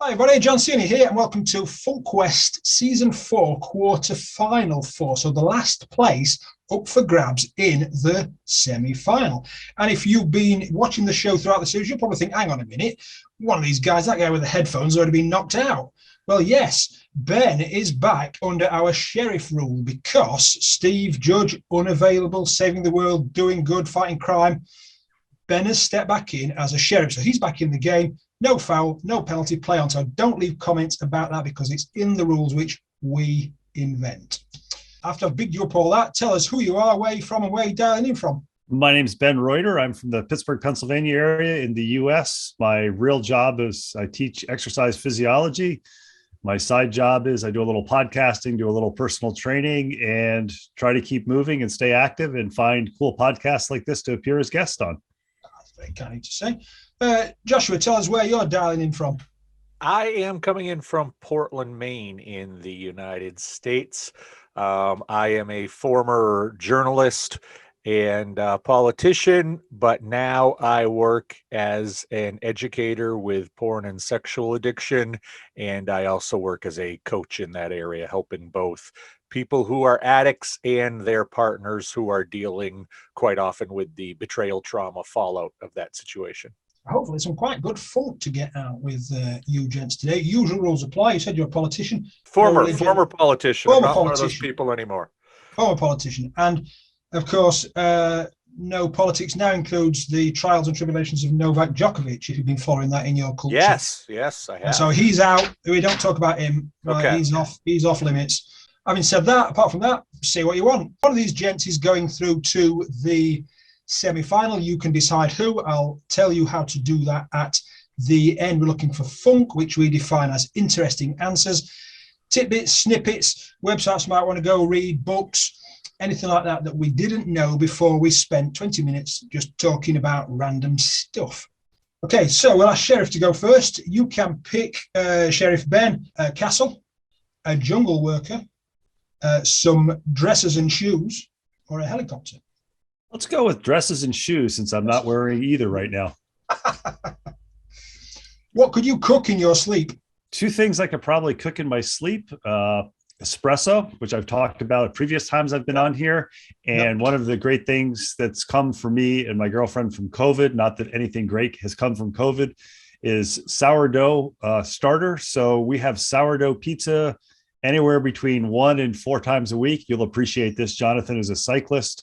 Hi everybody, John Cena here and welcome to FUNKQUEST Season 4 Quarter Final 4. So the last place up for grabs in the semi-final. And if you've been watching the show throughout the series, you'll probably think, hang on a minute, one of these guys, that guy with the headphones, already been knocked out. Well, yes, Ben is back under our sheriff rule because Steve Judge, unavailable, saving the world, doing good, fighting crime. Ben has stepped back in as a sheriff. So he's back in the game. No foul, no penalty, play on. So don't leave comments about that because it's in the rules which we invent. After I've bigged you up all that, tell us who you are, where you're from, and where you're dialing in from. My name's Ben Reuter. I'm from the Pittsburgh, Pennsylvania area in the U.S. My real job is I teach exercise physiology. My side job is I do a little podcasting, do a little personal training, and try to keep moving and stay active and find cool podcasts like this to appear as guests on. That's very kind to say. Joshua, tell us where you're dialing in from. I am coming in from Portland, Maine in the United States. I am a former journalist and politician, but now I work as an educator with porn and sexual addiction, and I also work as a coach in that area, helping both people who are addicts and their partners who are dealing quite often with the betrayal trauma fallout of that situation. Hopefully some quite good funk to get out with you gents today. Usual rules apply. You said you're a politician. Former politician. I'm not one of those people anymore. Former politician. And, of course, No Politics now includes the trials and tribulations of Novak Djokovic, if you've been following that in your culture. Yes, I have. So he's out. We don't talk about him. Okay. He's off limits. Having said that, apart from that, say what you want. One of these gents is going through to the semi-final. You can decide who. I'll tell you how to do that at the end. We're looking for funk, which we define as interesting answers, tidbits, snippets, websites you might want to go read, books, anything like that that we didn't know before we spent 20 minutes just talking about random stuff. Okay, so we'll ask Sheriff to go first. You can pick, Sheriff Ben, a castle, a jungle worker, some dresses and shoes, or a helicopter. Let's go with dresses and shoes since I'm not wearing either right now. What could you cook in your sleep? Two things I could probably cook in my sleep. Espresso, which I've talked about at previous times I've been on here. And one of the great things that's come for me and my girlfriend from COVID, not that anything great has come from COVID, is sourdough starter. So we have sourdough pizza anywhere between 1 and 4 times a week. You'll appreciate this, Jonathan, as a cyclist.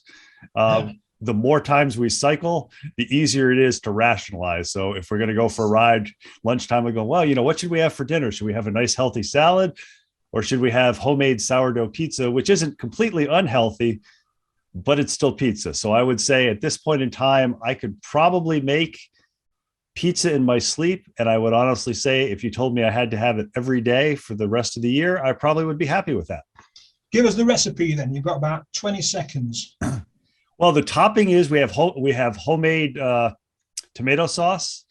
The more times we cycle, the easier it is to rationalize. So if we're going to go for a ride lunchtime, we go, well, what should we have for dinner? Should we have a nice healthy salad? Or should we have homemade sourdough pizza, which isn't completely unhealthy, but it's still pizza. So I would say at this point in time, I could probably make pizza in my sleep. And I would honestly say, if you told me I had to have it every day for the rest of the year, I probably would be happy with that. Give us the recipe then. You've got about 20 seconds. Well, the topping is we have homemade tomato sauce,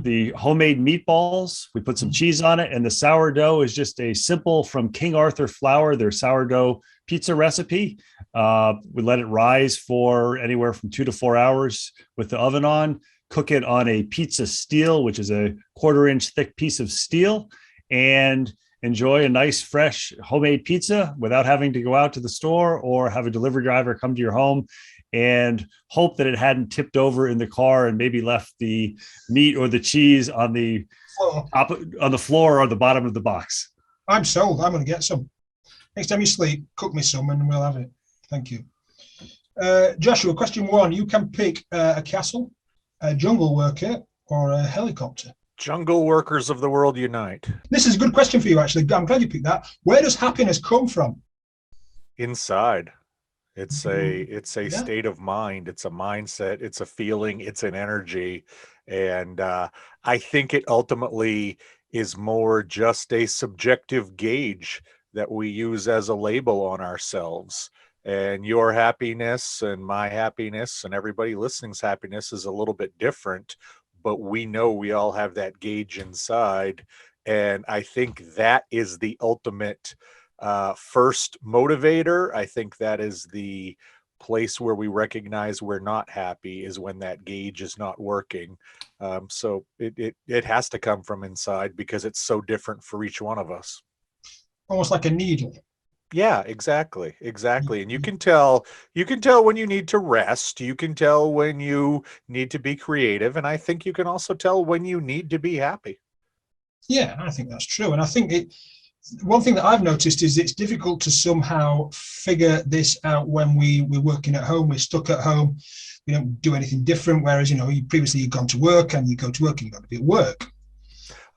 the homemade meatballs. We put some cheese on it, and the sourdough is just a simple from King Arthur Flour, their sourdough pizza recipe. We let it rise for anywhere from 2 to 4 hours with the oven on. Cook it on a pizza steel, which is a 1/4-inch thick piece of steel, and enjoy a nice, fresh homemade pizza without having to go out to the store or have a delivery driver come to your home, and hope that it hadn't tipped over in the car and maybe left the meat or the cheese on the floor or the bottom of the box. I'm sold. I'm going to get some. Next time you sleep, cook me some and we'll have it. Thank you. Joshua, question 1. You can pick a castle, a jungle worker, or a helicopter. Jungle workers of the world unite. This is a good question for you, actually. I'm glad you picked that. Where does happiness come from? Inside. It's a state of mind. It's a mindset. It's a feeling. It's an energy. And I think it ultimately is more just a subjective gauge that we use as a label on ourselves. And your happiness and my happiness and everybody listening's happiness is a little bit different, but we know we all have that gauge inside. And I think that is the ultimate first motivator. I think that is the place where we recognize we're not happy is when that gauge is not working. So it has to come from inside because it's so different for each one of us. Almost like a needle. Yeah, exactly. And you can tell when you need to rest, you can tell when you need to be creative, and I think you can also tell when you need to be happy. Yeah, I think that's true. And I think one thing that I've noticed is it's difficult to somehow figure this out when we're working at home, we're stuck at home, we don't do anything different. Whereas, previously you've gone to work and you go to work and you've got to be at work.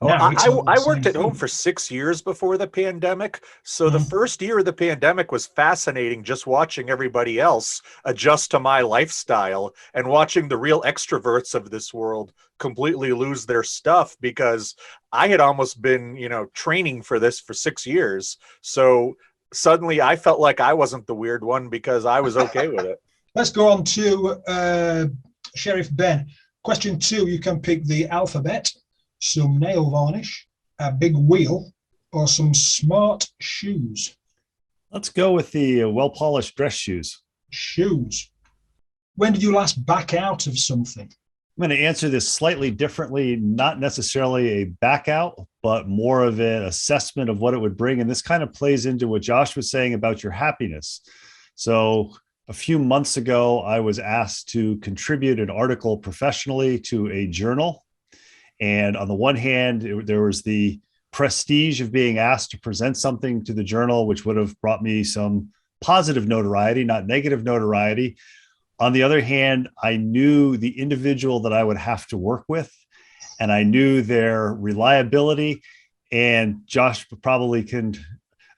I worked at home for 6 years before the pandemic. So the first year of the pandemic was fascinating, just watching everybody else adjust to my lifestyle and watching the real extroverts of this world completely lose their stuff, because I had almost been, training for this for 6 years. So suddenly I felt like I wasn't the weird one because I was okay with it. Let's go on to Sheriff Ben. Question 2, you can pick the alphabet, some nail varnish, a big wheel, or some smart shoes. Let's go with the well-polished dress shoes. Shoes. When did you last back out of something? I'm going to answer this slightly differently, not necessarily a back out, but more of an assessment of what it would bring. And this kind of plays into what Josh was saying about your happiness. So a few months ago, I was asked to contribute an article professionally to a journal. And on the one hand, there was the prestige of being asked to present something to the journal, which would have brought me some positive notoriety, not negative notoriety. On the other hand, I knew the individual that I would have to work with, and I knew their reliability. And Josh probably can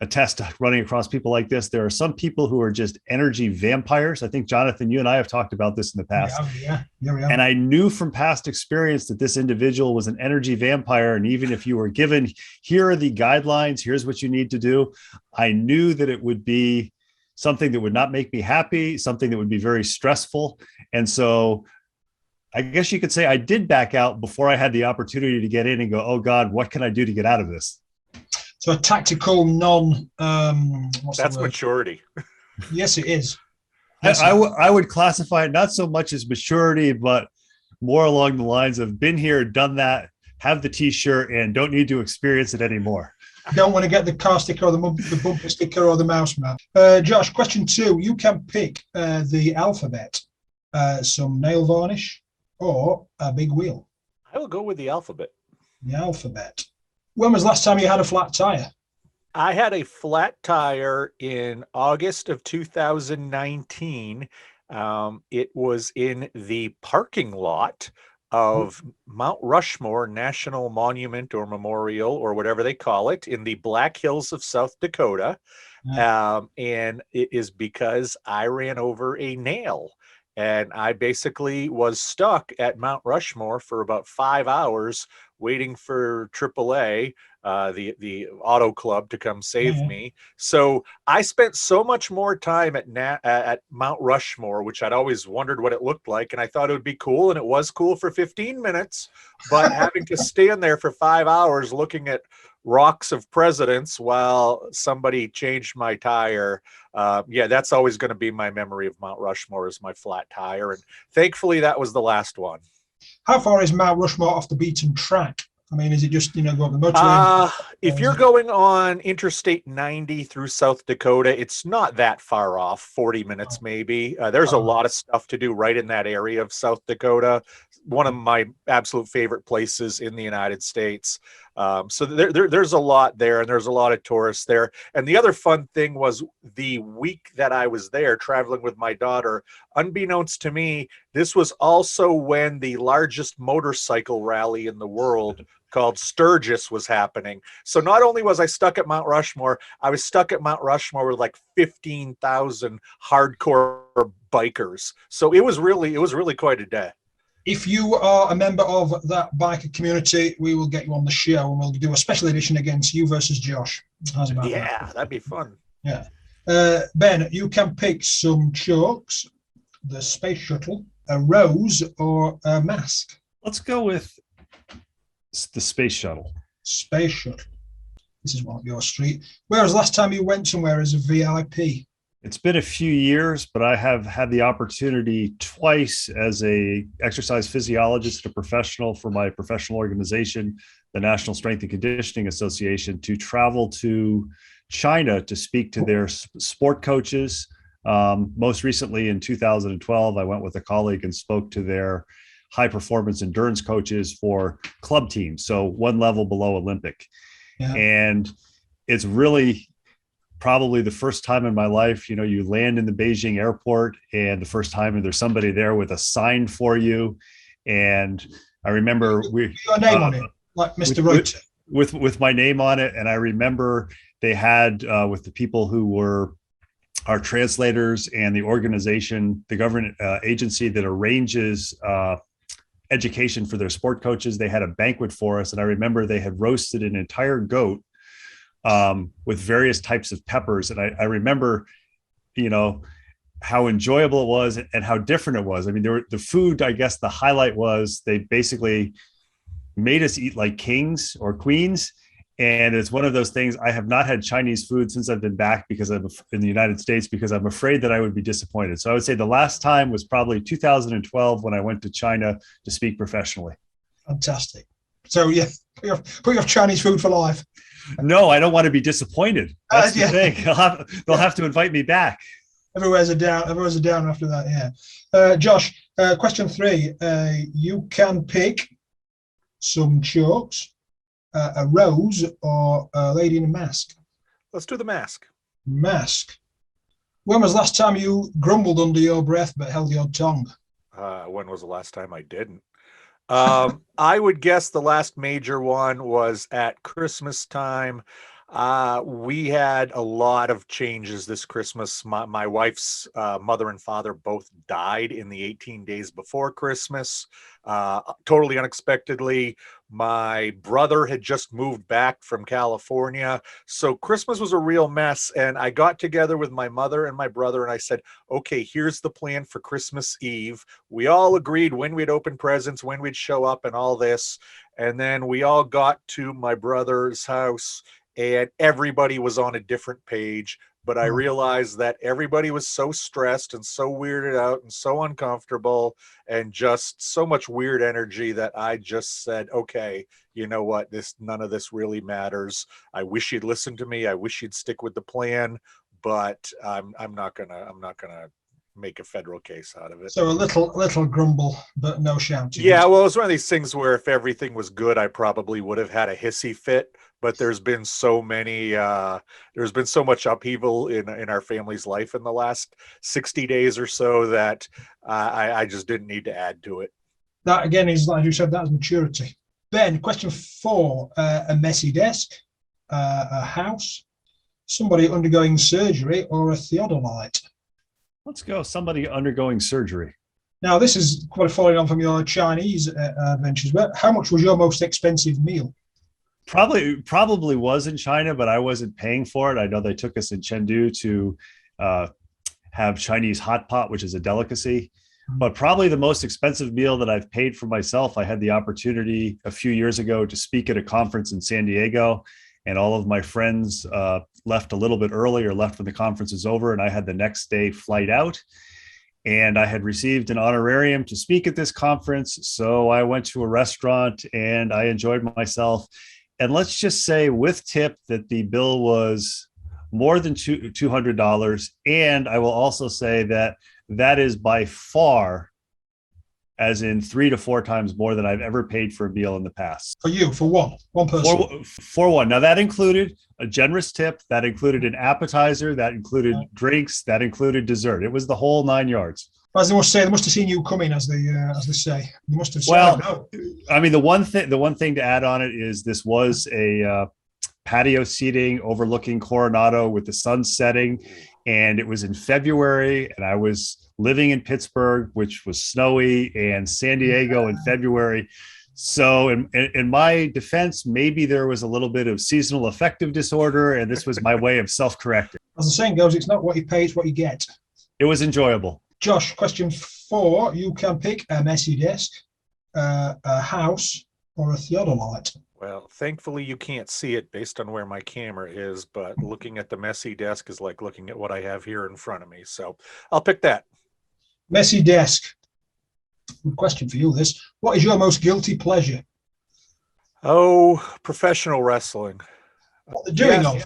attest to running across people like this. There are some people who are just energy vampires. I think, Jonathan, you and I have talked about this in the past. Yeah. And I knew from past experience that this individual was an energy vampire. And even if you were given, here are the guidelines, here's what you need to do, I knew that it would be something that would not make me happy, something that would be very stressful. And so I guess you could say I did back out before I had the opportunity to get in and go, oh God, what can I do to get out of this? So a tactical that's maturity. Yes, it is. Yes, I would classify it not so much as maturity, but more along the lines of been here, done that, have the t-shirt, and don't need to experience it anymore. Don't want to get the car sticker or the bumper sticker or the mouse mat. Josh, question 2. You can pick the alphabet, some nail varnish, or a big wheel. I will go with the alphabet. The alphabet. When was the last time you had a flat tire? I had a flat tire in August of 2019. It was in the parking lot of Mount Rushmore National Monument or Memorial or whatever they call it in the Black Hills of South Dakota. And it is because I ran over a nail. And I basically was stuck at Mount Rushmore for about 5 hours waiting for AAA, the auto club, to come save me. So I spent so much more time at Mount Rushmore, which I'd always wondered what it looked like. And I thought it would be cool. And it was cool for 15 minutes. But having to stand there for 5 hours looking at rocks of presidents while somebody changed my tire. That's always going to be my memory of Mount Rushmore, is my flat tire. And thankfully that was the last one. How far is Mount Rushmore off the beaten track? I mean, is it just, go on the motorway? If you're going on Interstate 90 through South Dakota, it's not that far off, 40 minutes maybe. There's a lot of stuff to do right in that area of South Dakota. One of my absolute favorite places in the United States. So there's a lot there, and there's a lot of tourists there. And the other fun thing was the week that I was there traveling with my daughter, unbeknownst to me, this was also when the largest motorcycle rally in the world called Sturgis was happening. So not only was I stuck at Mount Rushmore, I was stuck at Mount Rushmore with like 15,000 hardcore bikers. So it was really quite a day. If you are a member of that biker community, we will get you on the show and we'll do a special edition against you versus Josh. How's about that? Yeah, that'd be fun. Yeah. Ben, you can pick some chalks, the space shuttle, a rose, or a mask. Let's go with the space shuttle. Space shuttle. This is one up your street. Where was the last time you went somewhere as a VIP? It's been a few years, but I have had the opportunity twice as a exercise physiologist, a professional for my professional organization, the National Strength and Conditioning Association, to travel to China to speak to their sport coaches. Most recently in 2012, I went with a colleague and spoke to their high performance endurance coaches for club teams, so one level below Olympic. Yeah. And it's really probably the first time in my life, you land in the Beijing airport, and the first time there's somebody there with a sign for you. And I remember your name on it, like Mr. Reuter. With my name on it. And I remember they had with the people who were our translators and the organization, the government agency that arranges education for their sport coaches, they had a banquet for us. And I remember they had roasted an entire goat with various types of peppers. And I remember, how enjoyable it was and how different it was. I mean, the food, I guess the highlight was they basically made us eat like kings or queens. And it's one of those things. I have not had Chinese food since I've been back because I'm in the United States, because I'm afraid that I would be disappointed. So I would say the last time was probably 2012 when I went to China to speak professionally. Fantastic. So yeah, put your Chinese food for life. No, I don't want to be disappointed. That's the thing. They'll have to invite me back. Everywhere's a down after that. Yeah. Josh, question 3. You can pick some jokes, a rose, or a lady in a mask. Let's do the mask. Mask. When was the last time you grumbled under your breath but held your tongue? When was the last time I didn't? I would guess the last major one was at Christmas time. We had a lot of changes this Christmas. My wife's mother and father both died in the 18 days before Christmas. Totally unexpectedly. My brother had just moved back from California. So Christmas was a real mess. And I got together with my mother and my brother and I said, okay, here's the plan for Christmas Eve. We all agreed when we'd open presents, when we'd show up and all this. And then we all got to my brother's house and everybody was on a different page. But I realized that everybody was so stressed and so weirded out and so uncomfortable and just so much weird energy that I just said, okay, you know what? None of this really matters. I wish you'd listen to me. I wish you'd stick with the plan, but I'm not gonna make a federal case out of it. So a little grumble, but no shouting. Yeah, well, it's one of these things where if everything was good, I probably would have had a hissy fit. But there's been so much upheaval in our family's life in the last 60 days or so that I just didn't need to add to it. That again is, like you said, that's maturity. Ben, question 4: a messy desk, a house, somebody undergoing surgery, or a theodolite? Let's go somebody undergoing surgery. Now, this is quite following on from your Chinese adventures. But how much was your most expensive meal? Probably was in China, but I wasn't paying for it. I know they took us in Chengdu to have Chinese hot pot, which is a delicacy. But probably the most expensive meal that I've paid for myself, I had the opportunity a few years ago to speak at a conference in San Diego, and all of my friends left a little bit early or left when the conference was over, and I had the next day flight out. And I had received an honorarium to speak at this conference. So I went to a restaurant and I enjoyed myself. And let's just say with tip that the bill was more than $200. And I will also say that is by far, as in 3 to 4 times more than I've ever paid for a meal in the past. For you, for one person? For one. Now that included a generous tip, that included an appetizer, that included drinks, that included dessert. It was the whole 9 yards. As they must say, they must have seen you coming, as they say. They must have said, well, no. I mean, the one thing to add on it is this was a patio seating overlooking Coronado with the sun setting, and it was in February, and I was living in Pittsburgh, which was snowy, and San Diego in February. So in my defense, maybe there was a little bit of seasonal affective disorder, and this was my way of self-correcting. As the saying goes, it's not what you pay, it's what you get. It was enjoyable. Josh, question 4. You can pick a messy desk, a house, or a theodolite. Well, thankfully you can't see it based on where my camera is, but looking at the messy desk is like looking at what I have here in front of me. So I'll pick that. Messy desk. Good question for you, this. What is your most guilty pleasure? Oh, professional wrestling. What the doing Yes.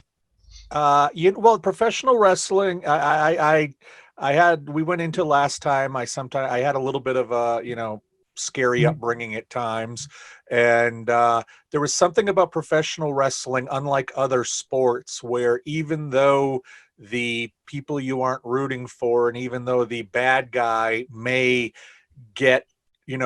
of? Well, professional wrestling, I had, we went into last time. I had a little bit of a, scary upbringing at times. And there was something about professional wrestling, unlike other sports, where even though the people you aren't rooting for, and even though the bad guy may get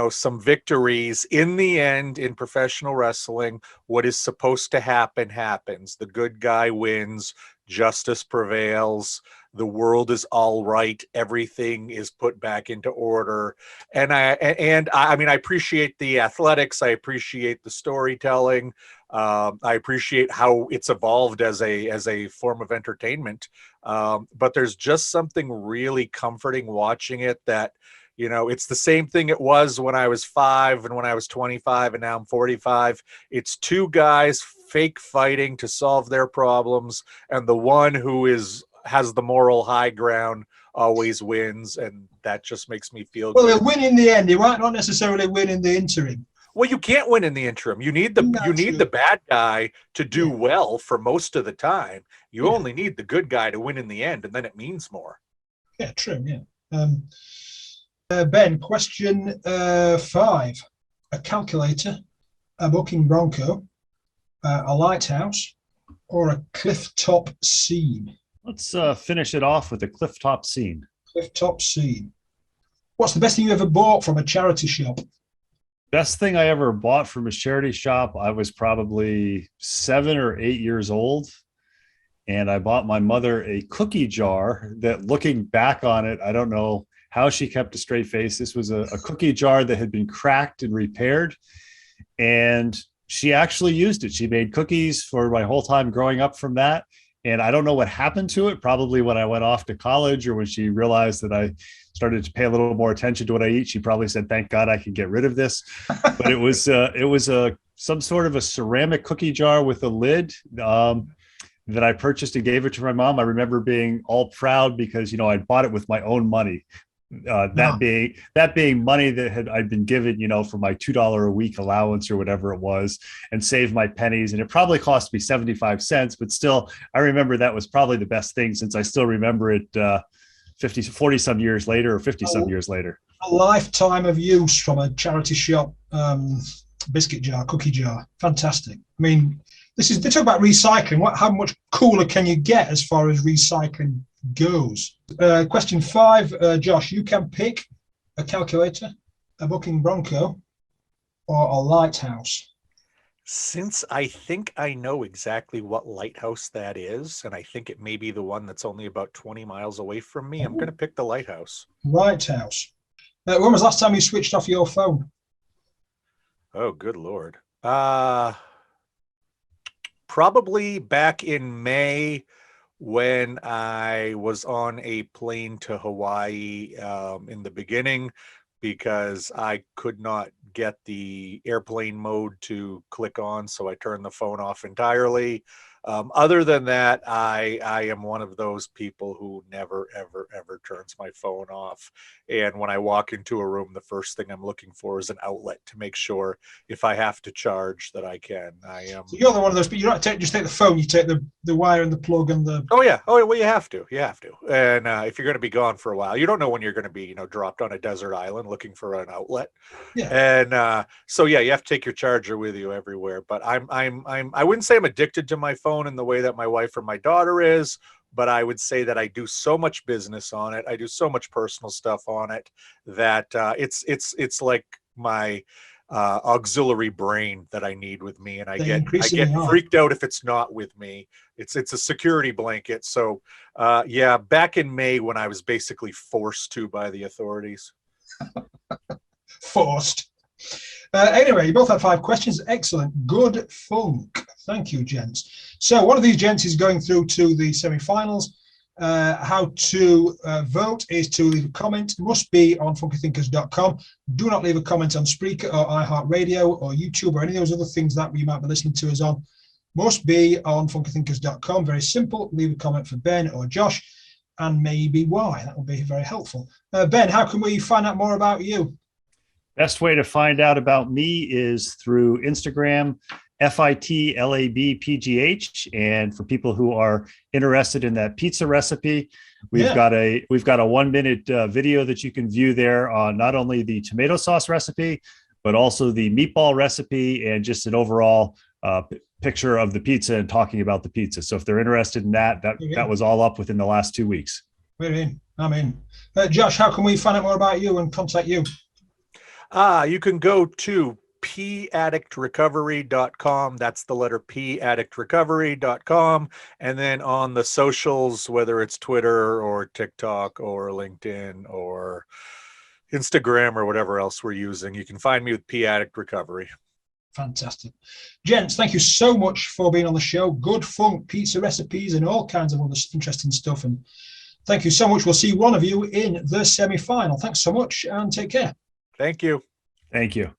some victories, in the end, in professional wrestling, what is supposed to happen happens. The good guy wins, justice prevails, the world is all right, everything is put back into order. And I mean, I appreciate the athletics, I appreciate the storytelling, I appreciate how it's evolved as a form of entertainment, but there's just something really comforting watching it that it's the same thing it was when I was 5 and when I was 25 and now I'm 45. It's two guys fake fighting to solve their problems, and the one who has the moral high ground always wins, and that just makes me feel Well, good. they'll win in the end. They might not necessarily win in the interim. Well, you can't win in the interim. You need the bad guy to do well for most of the time. You only need the good guy to win in the end, and then it means more. Yeah, true. Yeah. Ben, question 5. A calculator, a booking Bronco, a lighthouse, or a cliff top scene? Let's finish it off with a cliff top scene. Cliff top scene. What's the best thing you ever bought from a charity shop? Best thing I ever bought from a charity shop, I was probably 7 or 8 years old. And I bought my mother a cookie jar that, looking back on it, I don't know how she kept a straight face. This was a cookie jar that had been cracked and repaired. And she actually used it. She made cookies for my whole time growing up from that. And I don't know what happened to it, probably when I went off to college or when she realized that I started to pay a little more attention to what I eat. She probably said, thank God I can get rid of this. But it was some sort of a ceramic cookie jar with a lid that I purchased and gave it to my mom. I remember being all proud because, I bought it with my own money. That being money that I'd been given, for my $2 a week allowance or whatever it was, and saved my pennies. And it probably cost me 75 cents, but still, I remember that was probably the best thing, since I still remember it 40 some years later or 50 some years later. A lifetime of use from a charity shop biscuit jar, cookie jar. Fantastic. I mean, they talk about recycling. How much cooler can you get as far as recycling goes? Question 5, Josh, you can pick a calculator, a booking Bronco, or a lighthouse. Since I think I know exactly what lighthouse that is, and I think it may be the one that's only about 20 miles away from me, I'm going to pick the lighthouse. Lighthouse. When was the last time you switched off your phone? Oh, good Lord. Probably back in May, when I was on a plane to Hawaii in the beginning, because I could not get the airplane mode to click on, so I turned the phone off entirely. Other than that, I am one of those people who never, ever, ever turns my phone off. And when I walk into a room, the first thing I'm looking for is an outlet to make sure if I have to charge that I can. So you're one of those, but you don't just take the phone, you take the wire and the plug and the... Oh, yeah. Oh, well, you have to. And if you're going to be gone for a while, you don't know when you're going to be, dropped on a desert island looking for an outlet. Yeah. And so, yeah, you have to take your charger with you everywhere. But I wouldn't say I'm addicted to my phone in the way that my wife or my daughter is, but I would say that I do so much business on it. I do so much personal stuff on it that it's like my auxiliary brain that I need with me, and I get freaked out if it's not with me. It's a security blanket. So yeah, back in May when I was basically forced to by the authorities. Forced. Anyway, you both had 5 questions. Excellent. Good funk. Thank you, gents. So one of these gents is going through to the semi-finals. How to vote is to leave a comment. It must be on FunkyThinkers.com. Do not leave a comment on Spreaker or iHeartRadio or YouTube or any of those other things that you might be listening to us on. Must be on FunkyThinkers.com. Very simple. Leave a comment for Ben or Josh and maybe why. That would be very helpful. Ben, how can we find out more about you? Best way to find out about me is through Instagram, FITLABPGH. And for people who are interested in that pizza recipe, we've got a 1-minute video that you can view there on not only the tomato sauce recipe, but also the meatball recipe and just an overall picture of the pizza and talking about the pizza. So if they're interested in that was all up within the last 2 weeks. We're in. I'm in. Josh, how can we find out more about you and contact you? You can go to paddictrecovery.com. That's the letter P, addictrecovery.com. And then on the socials, whether it's Twitter or TikTok or LinkedIn or Instagram or whatever else we're using, you can find me with P Addict Recovery. Fantastic. Gents, thank you so much for being on the show. Good funk pizza recipes and all kinds of other interesting stuff. And thank you so much. We'll see one of you in the semi-final. Thanks so much and take care. Thank you. Thank you.